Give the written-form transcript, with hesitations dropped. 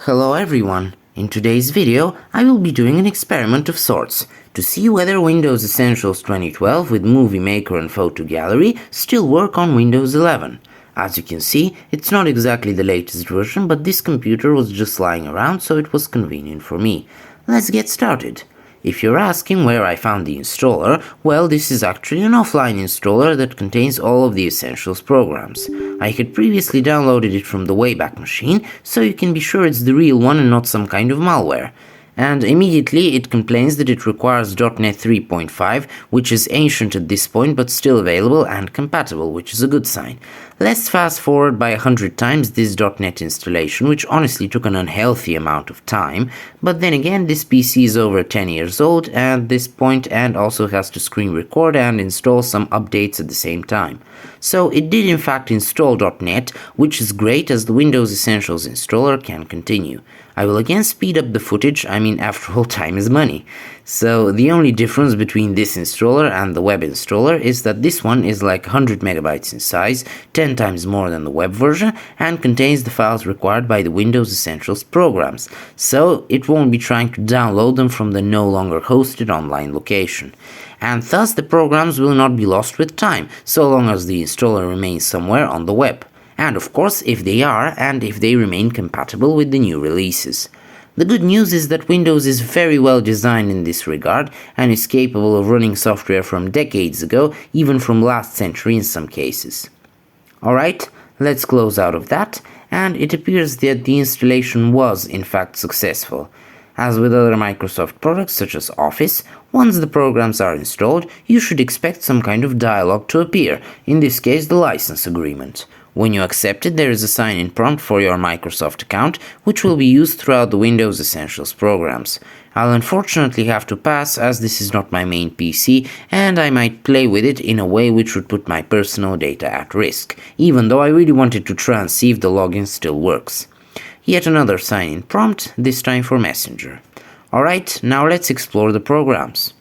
Hello everyone! In today's video, I will be doing an experiment of sorts to see whether Windows Essentials 2012 with Movie Maker and Photo Gallery still work on Windows 11. As you can see, it's not exactly the latest version, but this computer was just lying around, so it was convenient for me. Let's get started. If you're asking where I found the installer, well, this is actually an offline installer that contains all of the Essentials programs. I had previously downloaded it from the Wayback Machine, so you can be sure it's the real one and not some kind of malware. And immediately it complains that it requires .NET 3.5, which is ancient at this point but still available and compatible, which is a good sign. Let's fast forward by 100 times this .NET installation, which honestly took an unhealthy amount of time, but then again this PC is over 10 years old at this point and also has to screen record and install some updates at the same time. So it did in fact install .NET, which is great as the Windows Essentials installer can continue. I will again speed up the footage, after all, time is money. So the only difference between this installer and the web installer is that this one is like 100 megabytes in size, 10 times more than the web version, and contains the files required by the Windows Essentials programs, so it won't be trying to download them from the no longer hosted online location. And thus the programs will not be lost with time, so long as the installer remains somewhere on the web. And of course, if they are, and if they remain compatible with the new releases. The good news is that Windows is very well designed in this regard and is capable of running software from decades ago, even from last century in some cases. Alright, let's close out of that, and it appears that the installation was in fact successful. As with other Microsoft products such as Office, once the programs are installed, you should expect some kind of dialog to appear, in this case the license agreement. When you accept it, there is a sign-in prompt for your Microsoft account, which will be used throughout the Windows Essentials programs. I'll unfortunately have to pass as this is not my main PC, and I might play with it in a way which would put my personal data at risk, even though I really wanted to try and see if the login still works. Yet another sign-in prompt, this time for Messenger. Alright, now let's explore the programs.